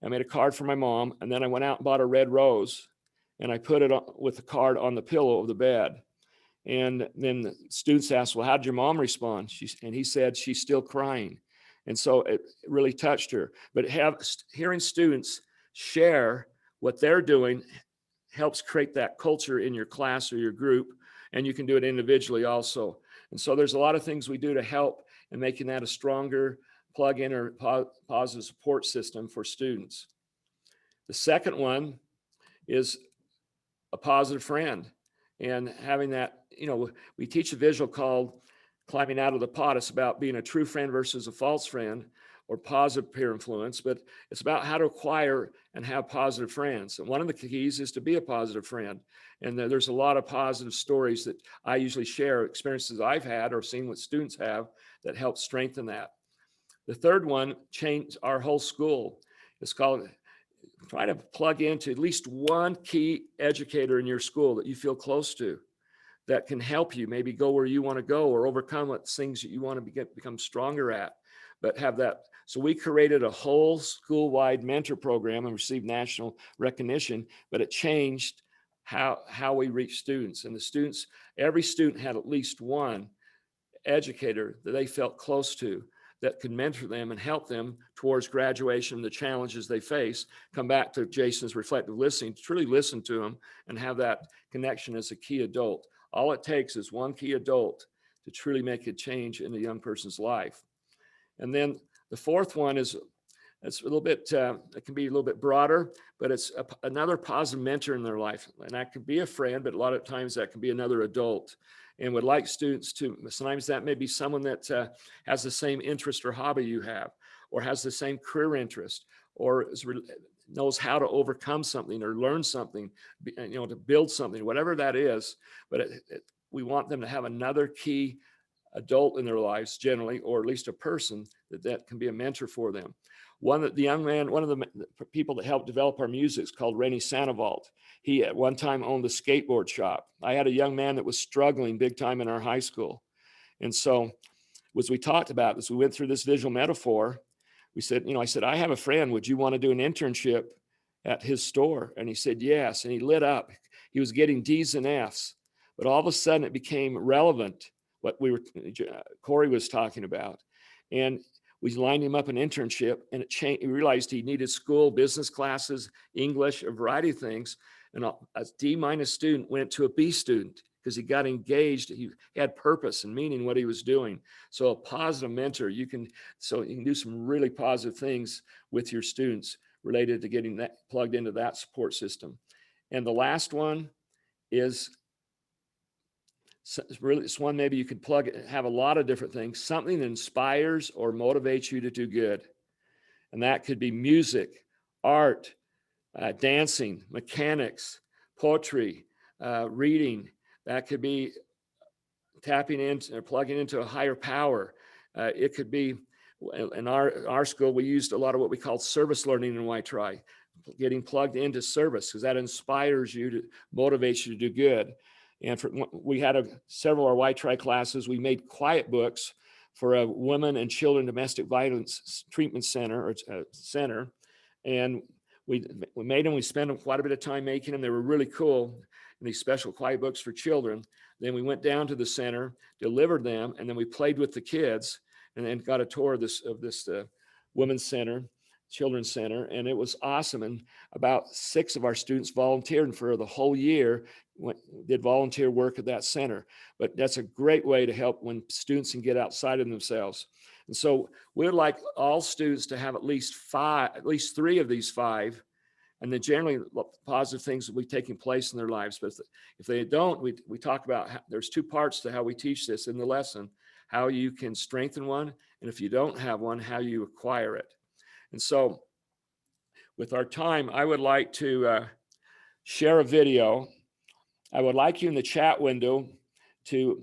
I made a card for my mom, and then I went out and bought a red rose and I put it with the card on the pillow of the bed. And then the students asked, well, how did your mom respond? And he said, she's still crying. And so it really touched her. But hearing students share what they're doing helps create that culture in your class or your group, and you can do it individually also. And so there's a lot of things we do to help in making that a stronger plug-in or positive support system for students. The second one is a positive friend, and having that, we teach a visual called Climbing Out of the Pot. It's about being a true friend versus a false friend, or positive peer influence, but it's about how to acquire and have positive friends. And one of the keys is to be a positive friend. And there's a lot of positive stories that I usually share, experiences I've had or seen what students have, that help strengthen that. The third one changed our whole school. It's called, try to plug into at least one key educator in your school that you feel close to, that can help you maybe go where you want to go or overcome what things that you want to become stronger at, but have that. So we created a whole school-wide mentor program and received national recognition, but it changed how we reach students. And every student had at least one educator that they felt close to, that can mentor them and help them towards graduation, the challenges they face. Come back to Jason's reflective listening, truly listen to them and have that connection as a key adult. All it takes is one key adult to truly make a change in a young person's life. And then the fourth one is, it's a little bit, it can be a little bit broader, but it's another positive mentor in their life. And that could be a friend, but a lot of times that can be another adult. And would like students to, sometimes that may be someone that has the same interest or hobby you have, or has the same career interest, or knows how to overcome something or learn something, to build something, whatever that is. But we want them to have another key adult in their lives generally, or at least a person that can be a mentor for them. One of the people that helped develop our music is called Rennie Sandoval. He at one time owned a skateboard shop. I had a young man that was struggling big time in our high school. And so as we talked about this, we went through this visual metaphor. We said, I said, I have a friend, would you want to do an internship at his store? And he said, yes. And he lit up. He was getting D's and F's, but all of a sudden it became relevant, what Corey was talking about. And we lined him up an internship, and it changed. He realized he needed school, business classes, English, a variety of things. And a D- student went to a B student because he got engaged. He had purpose and meaning what he was doing. So a positive mentor, you can do some really positive things with your students related to getting that plugged into that support system. And the last one is, it's one maybe you could have a lot of different things, something that inspires or motivates you to do good. And that could be music, art, dancing, mechanics, poetry, reading. That could be tapping into or plugging into a higher power. It could be, in our school, we used a lot of what we call service learning in WhyTry, getting plugged into service, because that inspires you, to motivates you to do good. And we had several of our WhyTry classes. We made quiet books for a women and children domestic violence treatment center, and we made them. We spent quite a bit of time making them. They were really cool. And these special quiet books for children. Then we went down to the center, delivered them, and then we played with the kids, and then got a tour of this women's center, children's center, and it was awesome. And about 6 of our students volunteered for the whole year, did volunteer work at that center. But that's a great way to help when students can get outside of themselves. And so we would like all students to have at least 3 of these 5, and then generally positive things will be taking place in their lives. But if they don't, we talk about there's 2 parts to how we teach this in the lesson: how you can strengthen one, and if you don't have one, how you acquire it. And so with our time, I would like to share a video. I would like you in the chat window to,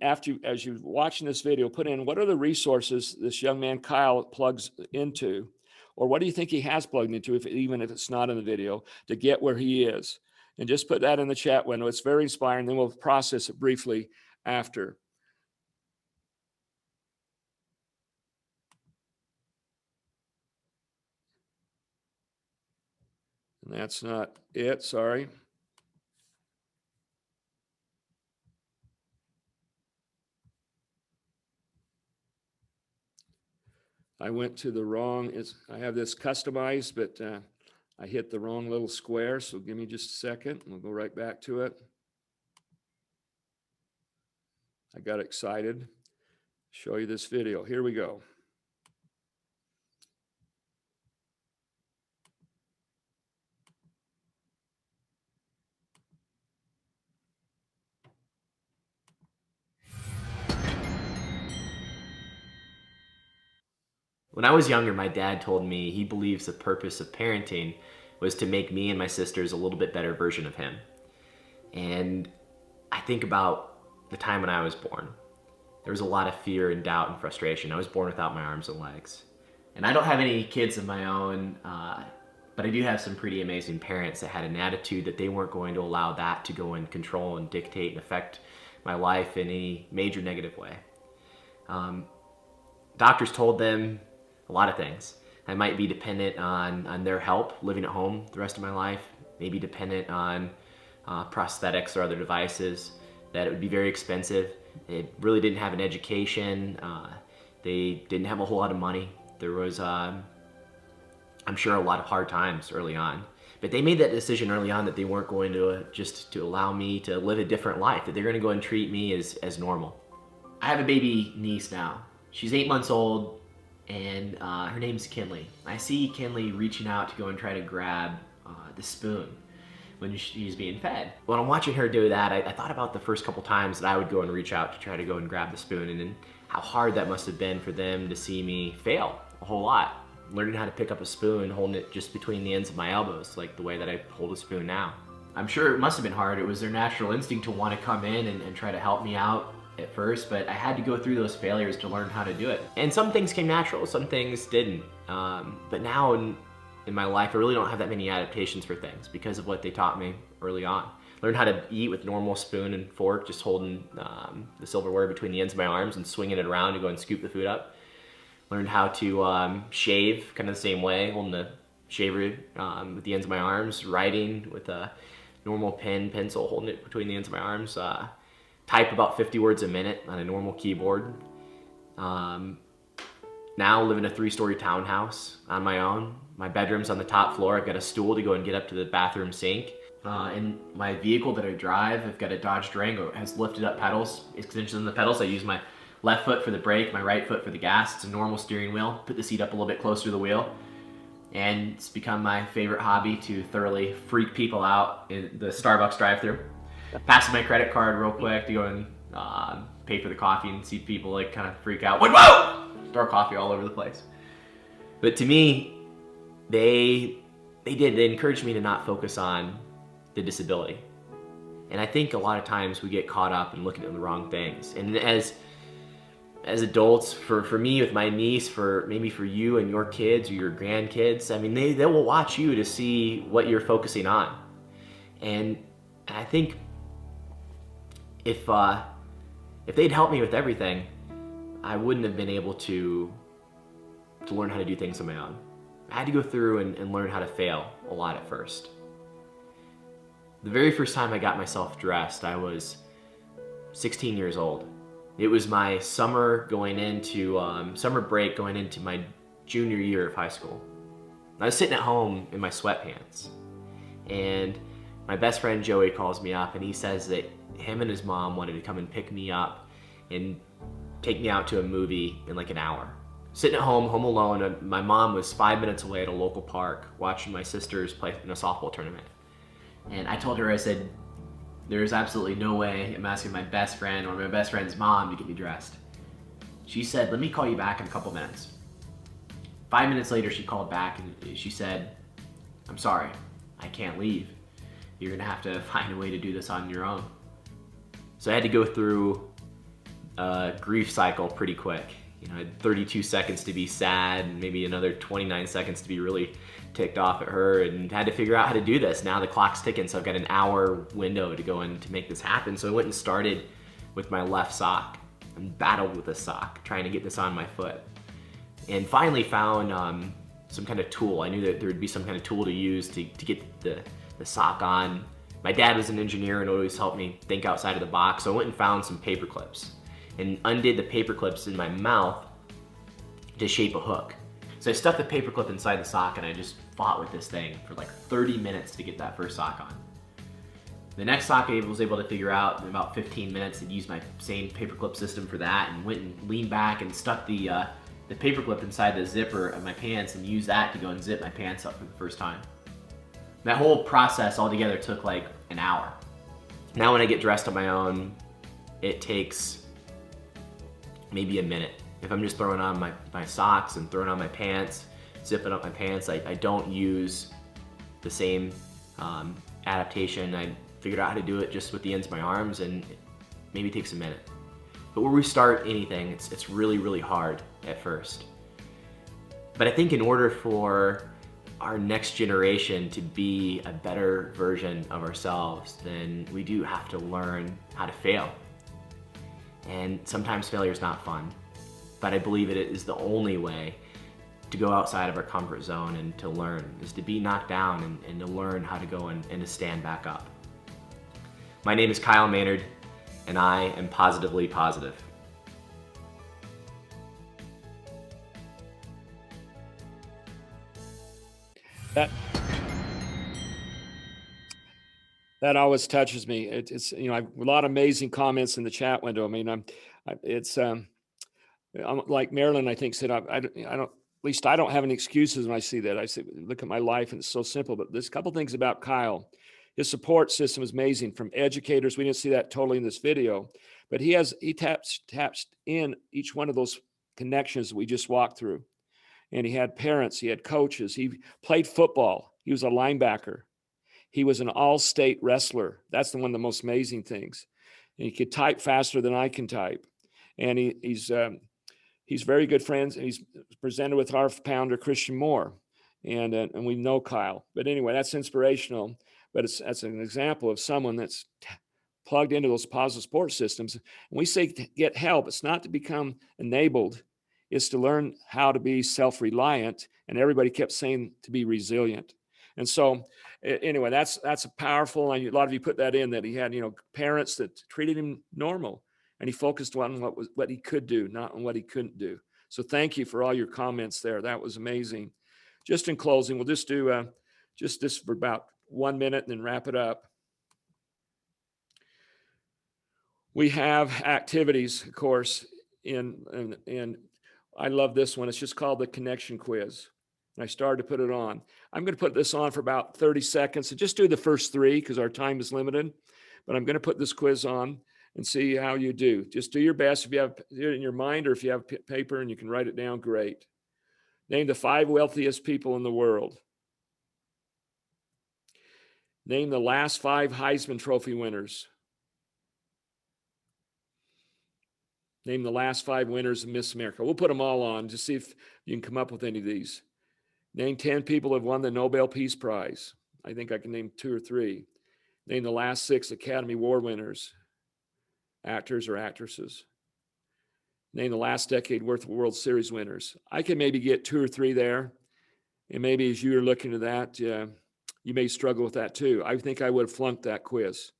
as you're watching this video, put in what are the resources this young man Kyle plugs into, or what do you think he has plugged into, even if it's not in the video, to get where he is. And just put that in the chat window. It's very inspiring. Then we'll process it briefly after. And that's not it, sorry. I went to the wrong, I have this customized, but I hit the wrong little square. So give me just a second. We'll go right back to it. I got excited. Show you this video. Here we go. When I was younger, my dad told me he believes the purpose of parenting was to make me and my sisters a little bit better version of him. And I think about the time when I was born. There was a lot of fear and doubt and frustration. I was born without my arms and legs. And I don't have any kids of my own, but I do have some pretty amazing parents that had an attitude that they weren't going to allow that to go and control and dictate and affect my life in any major negative way. Doctors told them a lot of things. I might be dependent on their help living at home the rest of my life, maybe dependent on prosthetics or other devices, that it would be very expensive. They really didn't have an education. They didn't have a whole lot of money. There was, I'm sure, a lot of hard times early on. But they made that decision early on that they weren't going to just to allow me to live a different life, that they're going to go and treat me as normal. I have a baby niece now. She's 8 months old, and her name's Kinley. I see Kinley reaching out to go and try to grab the spoon when she's being fed. When I'm watching her do that, I thought about the first couple times that I would go and reach out to try to go and grab the spoon, and then how hard that must have been for them to see me fail a whole lot. Learning how to pick up a spoon, holding it just between the ends of my elbows, like the way that I hold a spoon now. I'm sure it must have been hard. It was their natural instinct to want to come in and try to help me out at first, but I had to go through those failures to learn how to do it. And some things came natural, some things didn't. But now in my life, I really don't have that many adaptations for things because of what they taught me early on. Learned how to eat with normal spoon and fork, just holding the silverware between the ends of my arms and swinging it around to go and scoop the food up. Learned how to shave kind of the same way, holding the shaver with the ends of my arms, writing with a normal pen, pencil, holding it between the ends of my arms. Type about 50 words a minute on a normal keyboard. Now live in a 3-story townhouse on my own. My bedroom's on the top floor. I've got a stool to go and get up to the bathroom sink. In my vehicle that I drive, I've got a Dodge Durango. It has lifted up pedals, extensions on the pedals. I use my left foot for the brake, my right foot for the gas. It's a normal steering wheel. Put the seat up a little bit closer to the wheel. And it's become my favorite hobby to thoroughly freak people out in the Starbucks drive-thru. Passing my credit card real quick to go and pay for the coffee and see people like kind of freak out. Whoa! Throw coffee all over the place. But to me, they encouraged me to not focus on the disability. And I think a lot of times we get caught up in looking at the wrong things. And as adults, for me with my niece, maybe for you and your kids or your grandkids, I mean, they will watch you to see what you're focusing on. And I think if they'd helped me with everything, I wouldn't have been able to learn how to do things on my own. I had to go through and learn how to fail a lot at first. The very first time I got myself dressed, I was 16 years old. It was my summer summer break going into my junior year of high school. I was sitting at home in my sweatpants, and my best friend Joey calls me up and he says that him and his mom wanted to come and pick me up and take me out to a movie in like an hour. Sitting at home alone, and my mom was 5 minutes away at a local park watching my sisters play in a softball tournament. And I told her, I said, there's absolutely no way I'm asking my best friend or my best friend's mom to get me dressed. She said, let me call you back in a couple minutes. 5 minutes later, she called back and she said, I'm sorry, I can't leave. You're gonna have to find a way to do this on your own. So I had to go through a grief cycle pretty quick. You know, I had 32 seconds to be sad and maybe another 29 seconds to be really ticked off at her, and had to figure out how to do this. Now the clock's ticking, so I've got an hour window to go in to make this happen. So I went and started with my left sock and battled with this sock, trying to get this on my foot. And finally found some kind of tool. I knew that there would be some kind of tool to use to get the sock on. My dad was an engineer and always helped me think outside of the box, so I went and found some paper clips and undid the paper clips in my mouth to shape a hook. So I stuck the paper clip inside the sock and I just fought with this thing for like 30 minutes to get that first sock on. The next sock I was able to figure out in about 15 minutes and used my same paperclip system for that, and went and leaned back and stuck the paperclip inside the zipper of my pants and used that to go and zip my pants up for the first time. That whole process altogether took like an hour. Now when I get dressed on my own, it takes maybe a minute. If I'm just throwing on my socks and throwing on my pants, zipping up my pants, I don't use the same adaptation. I figured out how to do it just with the ends of my arms, and it maybe takes a minute. But when we start anything, it's really, really hard at first. But I think in order for our next generation to be a better version of ourselves, then we do have to learn how to fail. And sometimes failure is not fun, but I believe it is the only way to go outside of our comfort zone and to learn, is to be knocked down and to learn how to go and to stand back up. My name is Kyle Maynard, and I am positively positive. That always touches me. It's you know, I've a lot of amazing comments in the chat window. I mean, I'm like Marilyn, I think said, I don't, at least I don't have any excuses when I see that. I say, look at my life and it's so simple, but there's a couple things about Kyle. His support system is amazing, from educators. We didn't see that totally in this video, but he taps in each one of those connections that we just walked through. And he had parents, he had coaches, he played football. He was a linebacker. He was an all-state wrestler. That's one of the most amazing things. And he could type faster than I can type. And he's very good friends, and he's presented with our founder, Christian Moore. And we know Kyle. But anyway, that's inspirational. But that's an example of someone that's plugged into those positive support systems. And we say to get help, it's not to become enabled. It's to learn how to be self-reliant. And everybody kept saying to be resilient. And so anyway, that's a powerful, and a lot of you put that in, that he had, you know, parents that treated him normal, and he focused on what he could do, not on what he couldn't do. So thank you for all your comments there. That was amazing. Just in closing, we'll just do just this for about 1 minute and then wrap it up. We have activities, of course, and I love this one. It's just called the connection quiz. And I started to put it on. I'm going to put this on for about 30 seconds and just do the first 3 because our time is limited. But I'm going to put this quiz on and see how you do. Just do your best. If you have it in your mind, or if you have paper and you can write it down, great. Name the 5 wealthiest people in the world. Name the last 5 Heisman Trophy winners. Name the last 5 winners of Miss America. We'll put them all on, just see if you can come up with any of these. Name 10 people who have won the Nobel Peace Prize. I think I can name 2 or 3. Name the last 6 Academy Award winners, actors or actresses. Name the last decade worth of World Series winners. I can maybe get 2 or 3 there. And maybe as you're looking at that, you may struggle with that too. I think I would have flunked that quiz.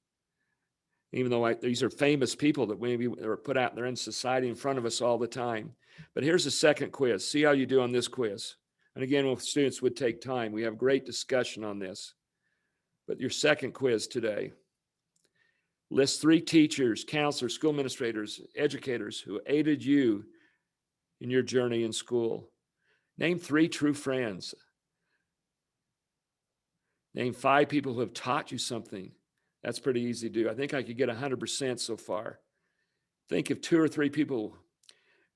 Even though these are famous people that maybe are put out there in society in front of us all the time. But here's the second quiz. See how you do on this quiz. And again, with students would take time. We have great discussion on this. But your second quiz today. List 3 teachers, counselors, school administrators, educators who aided you in your journey in school. Name 3 true friends. Name 5 people who have taught you something. That's pretty easy to do. I think I could get 100% so far. Think of 2 or 3 people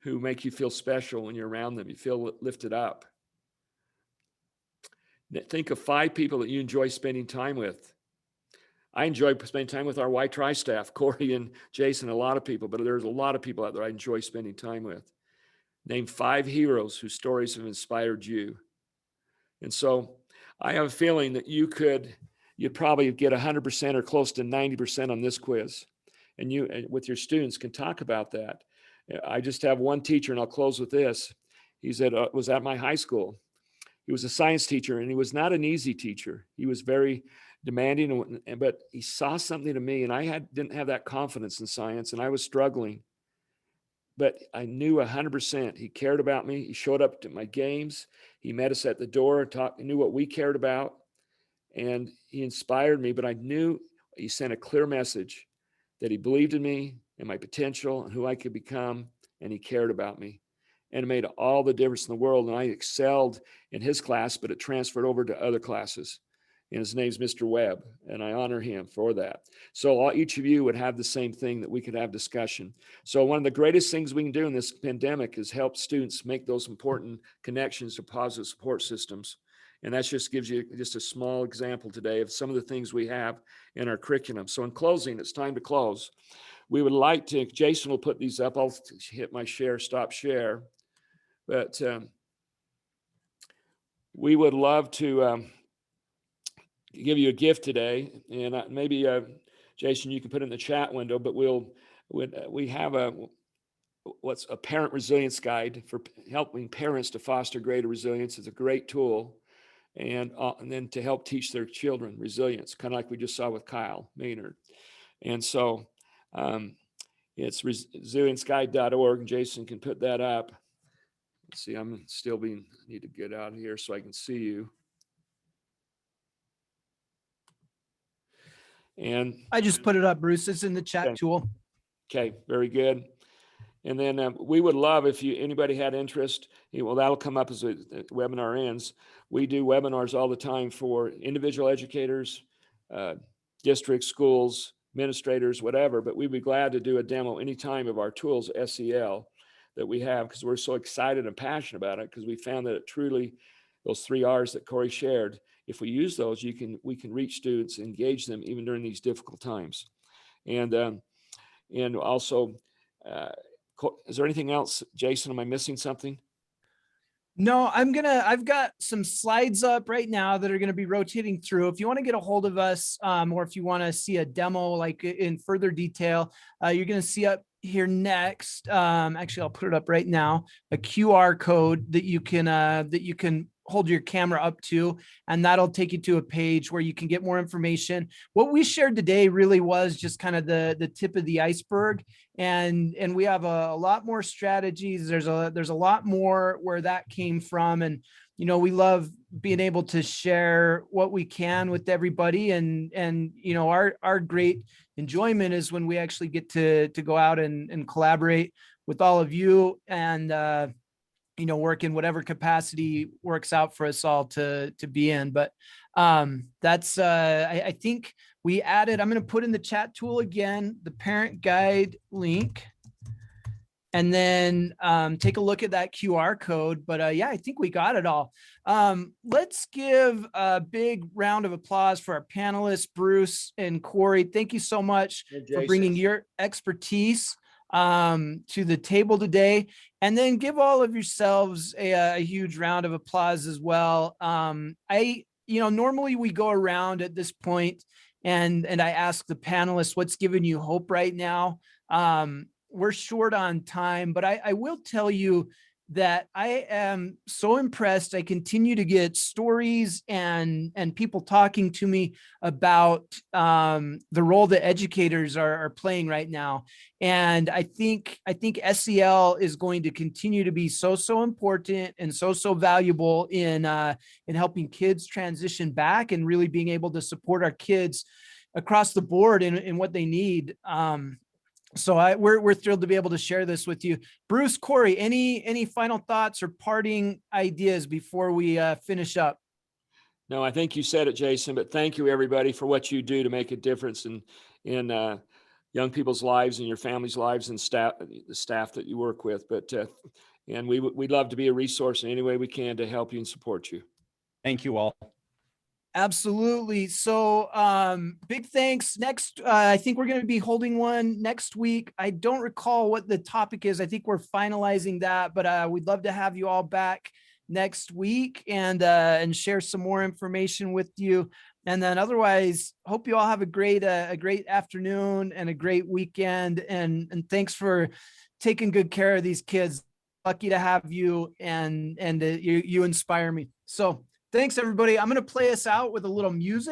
who make you feel special when you're around them. You feel lifted up. Think of 5 people that you enjoy spending time with. I enjoy spending time with our WhyTry staff, Corey and Jason, a lot of people, but there's a lot of people out there I enjoy spending time with. Name 5 heroes whose stories have inspired you. And so I have a feeling that you'd probably get 100% or close to 90% on this quiz. And you, with your students, can talk about that. I just have one teacher, and I'll close with this. He said, was at my high school. He was a science teacher, and he was not an easy teacher. He was very demanding, but he saw something to me, and I didn't have that confidence in science, and I was struggling. But I knew 100% he cared about me. He showed up to my games. He met us at the door, knew what we cared about, and he inspired me. But I knew he sent a clear message that he believed in me and my potential and who I could become, and he cared about me. And it made all the difference in the world. And I excelled in his class, but it transferred over to other classes. And his name's Mr. Webb, and I honor him for that. So each of you would have the same thing, that we could have discussion. So one of the greatest things we can do in this pandemic is help students make those important connections to positive support systems. And that just gives you just a small example today of some of the things we have in our curriculum. So in closing, it's time to close. We would like to, Jason will put these up. I'll hit my stop share. But we would love to give you a gift today, and maybe Jason, you can put it in the chat window. But we have what's a parent resilience guide for helping parents to foster greater resilience. It's a great tool, and then to help teach their children resilience, kind of like we just saw with Kyle Maynard. And so it's resilienceguide.org, and Jason can put that up. See, I'm still need to get out of here so I can see you. And I just put it up, Bruce. It's in the chat Okay. tool. okay, very good. And then we would love if anybody had interest. Well, that'll come up as the webinar ends. We do webinars all the time for individual educators, districts, schools, administrators, whatever. But we'd be glad to do a demo anytime of our tools, SEL, that we have, because we're so excited and passionate about it, because we found that it truly, those 3 R's that Corey shared, if we use those, we can reach students, engage them even during these difficult times. And also, is there anything else, Jason? Am I missing something? No, I've got some slides up right now that are going to be rotating through. If you want to get a hold of us, or if you want to see a demo like in further detail, you're going to see up here next. Actually, I'll put it up right now, a QR code that you can hold your camera up to, and that'll take you to a page where you can get more information. What we shared today really was just kind of the tip of the iceberg. And we have a lot more strategies. There's a lot more where that came from. And, you know, we love being able to share what we can with everybody. And, you know, our great enjoyment is when we actually get to go out and collaborate with all of you and, you know, work in whatever capacity works out for us all to be in. But that's I think we added, I'm going to put in the chat tool again, the parent guide link, and then take a look at that QR code. But yeah, I think we got it all. Let's give a big round of applause for our panelists, Bruce and Corey. Thank you so much for bringing your expertise to the table today, and then give all of yourselves a huge round of applause as well. You know, normally we go around at this point and I ask the panelists, what's giving you hope right now? We're short on time, but I will tell you that I am so impressed. I continue to get stories and people talking to me about the role that educators are playing right now. And I think SEL is going to continue to be so important and so valuable in helping kids transition back and really being able to support our kids across the board in what they need. So we're thrilled to be able to share this with you. Bruce, Corey, any final thoughts or parting ideas before we finish up? No, I think you said it, Jason, but thank you everybody for what you do to make a difference in young people's lives and your family's lives and the staff that you work with. But and we'd love to be a resource in any way we can to help you and support you. Thank you all. Absolutely. So big thanks. Next, I think we're going to be holding one next week. I don't recall what the topic is. I think we're finalizing that, but we'd love to have you all back next week and share some more information with you. And then otherwise, hope you all have a great afternoon and a great weekend. And thanks for taking good care of these kids. Lucky to have you, and you inspire me. So thanks, everybody. I'm going to play us out with a little music.